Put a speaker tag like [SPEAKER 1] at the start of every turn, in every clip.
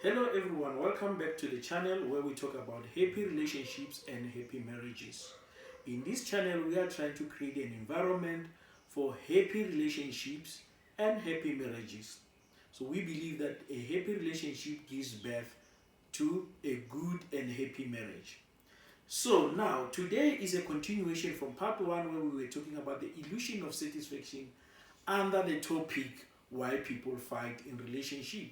[SPEAKER 1] Hello everyone, welcome back to the channel where we talk about happy relationships and happy marriages. In this channel, we are trying to create an environment for happy relationships and happy marriages. So we believe that a happy relationship gives birth to a good and happy marriage. So now, today is a continuation from part 1 where we were talking about the illusion of satisfaction under the topic why people fight in relationship,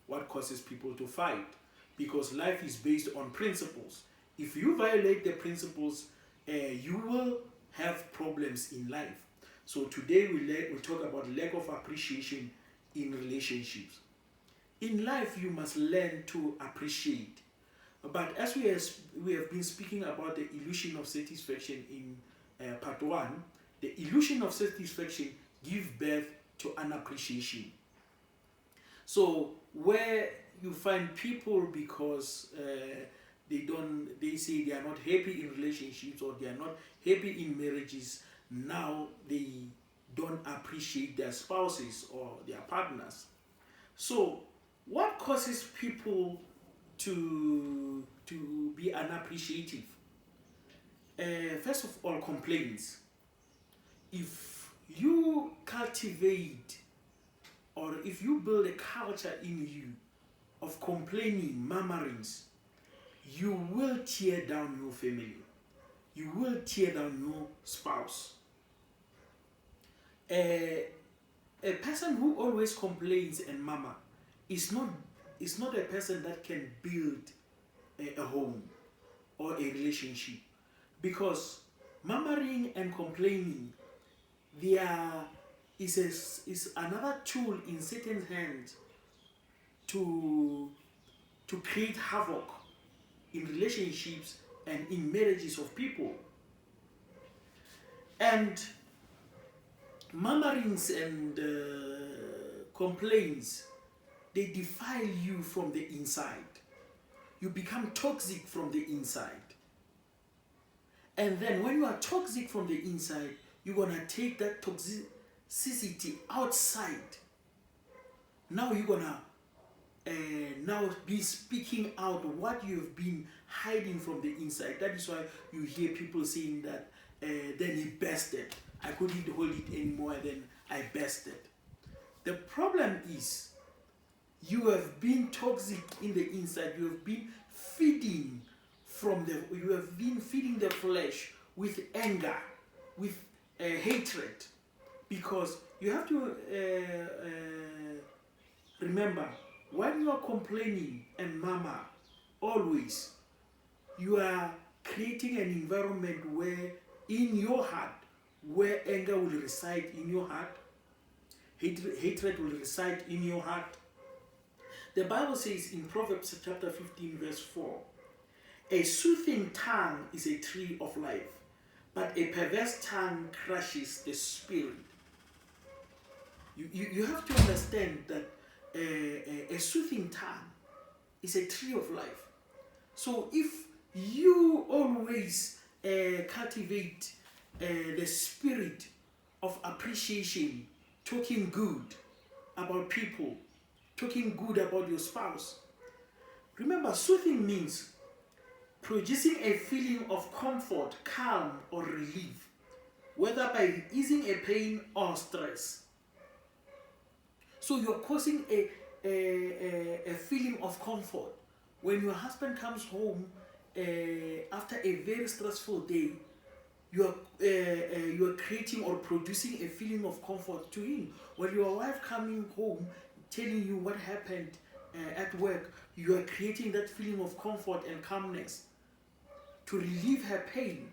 [SPEAKER 1] what causes people to fight, because life is based on principles. If you violate the principles, you will have problems in life. So today we talk about lack of appreciation in relationships. In life, you must learn to appreciate. But as we have been speaking about the illusion of satisfaction in part 1, the illusion of satisfaction gives birth to unappreciation. So where you find people because they say they are not happy in relationships or they are not happy in marriages, now they don't appreciate their spouses or their partners. So what causes people to be unappreciative? First of all, complaints. If you cultivate or if you build a culture in you of complaining, murmurings, you will tear down your family. You will tear down your spouse. A person who always complains and murmur is not a person that can build a home or a relationship, because murmuring and complaining, is another tool in Satan's hands to create havoc in relationships and in marriages of people. And murmurings and complaints, they defile you from the inside. You become toxic from the inside. And then when you are toxic from the inside, you're going to take that toxicity outside. Now you're going to now be speaking out what you've been hiding from the inside. That is why you hear people saying that then he bested. I couldn't hold it anymore, then I bested. The problem is you have been toxic in the inside. You have been feeding the flesh with anger, with hatred, because you have to remember, when you are complaining and murmur always, you are creating an environment where in your heart, where anger will reside in your heart, hatred will reside in your heart. The Bible says in Proverbs chapter 15 verse 4, a soothing tongue is a tree of life, but a perverse tongue crushes the spirit. You have to understand that a soothing tongue is a tree of life. So if you always cultivate the spirit of appreciation, talking good about people, talking good about your spouse. Remember, soothing means producing a feeling of comfort, calm, or relief, whether by easing a pain or stress. So you're causing a feeling of comfort. When your husband comes home after a very stressful day, you are creating or producing a feeling of comfort to him. When your wife coming home telling you what happened at work, you are creating that feeling of comfort and calmness to relieve her pain,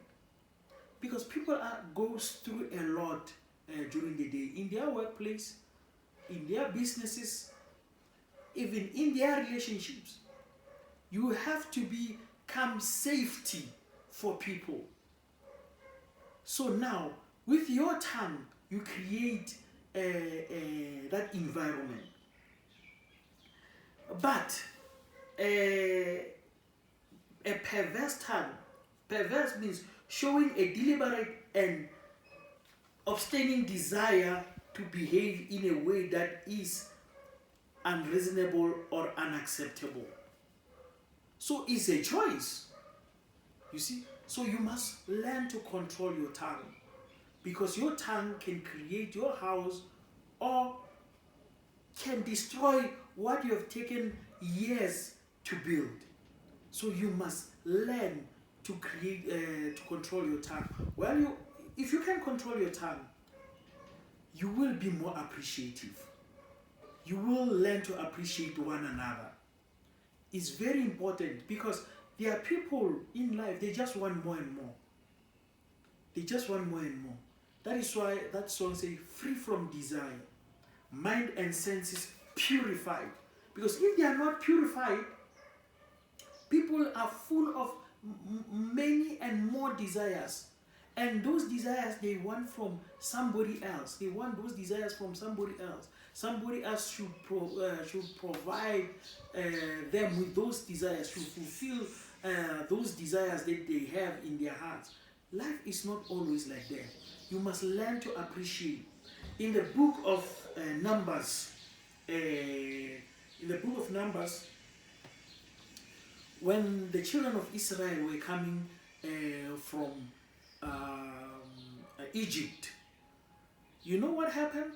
[SPEAKER 1] because people goes through a lot during the day, in their workplace, in their businesses, even in their relationships. You have to become safety for people. So now, with your tongue, you create that environment. But a perverse tongue, perverse means showing a deliberate and abstaining desire to behave in a way that is unreasonable, or unacceptable. So it's a choice. You see? So you must learn to control your tongue, because your tongue can create your house or can destroy what you have taken years to build. So you must learn to to control your tongue. Well, if you can control your tongue, you will be more appreciative. You will learn to appreciate one another. It's very important, because there are people in life, they just want more and more. They just want more and more. That is why that song says, free from desire, mind and senses purified. Because if they are not purified, people are full of many and more desires. And those desires they want from somebody else. They want those desires from somebody else. Somebody else should provide them with those desires, should fulfill those desires that they have in their hearts. Life is not always like that. You must learn to appreciate. In the book of Numbers, when the children of Israel were coming from Egypt, you know what happened?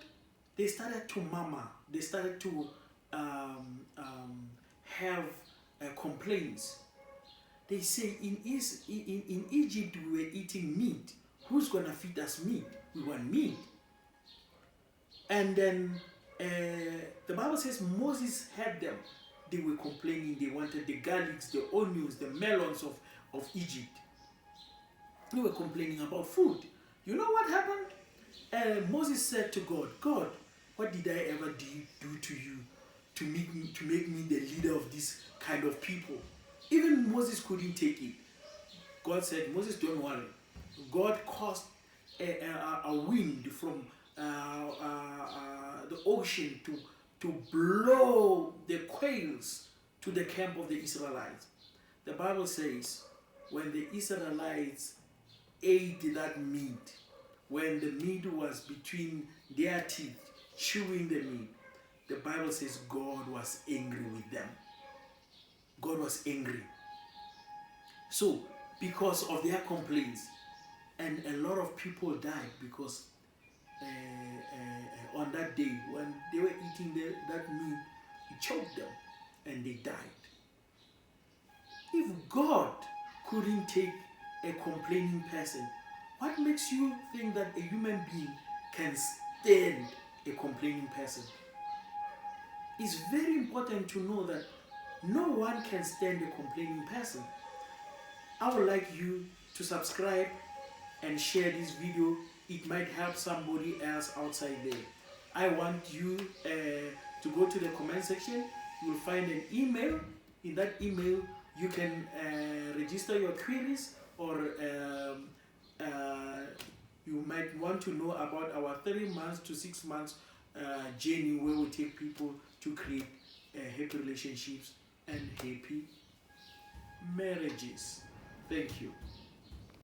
[SPEAKER 1] They started to murmur. They started to have complaints. They say, in Egypt we were eating meat. Who's going to feed us meat? We want meat. And then the Bible says Moses had them. They were complaining. They wanted the garlics, the onions, the melons of Egypt. They were complaining about food. You know what happened? Moses said to God, God, what did I ever do to you to make me the leader of this kind of people? Even Moses couldn't take it. God said, Moses, don't worry. God caused a wind from the ocean to blow the quails to the camp of the Israelites. The Bible says, when the Israelites ate that meat, when the meat was between their teeth, chewing the meat, the Bible says God was angry with them. God was angry. So, because of their complaints, and a lot of people died because on that day when they were eating that meat, it choked them and they died. If God couldn't take a complaining person, what makes you think that a human being can stand a complaining person? It's very important to know that no one can stand a complaining person. I would like you to subscribe and share this video. It might help somebody else outside there. I want you to go to the comment section. You will find an email. In that email, you can register your queries, or you might want to know about our 3 months to 6 months journey, where we take people to create happy relationships and happy marriages. Thank you.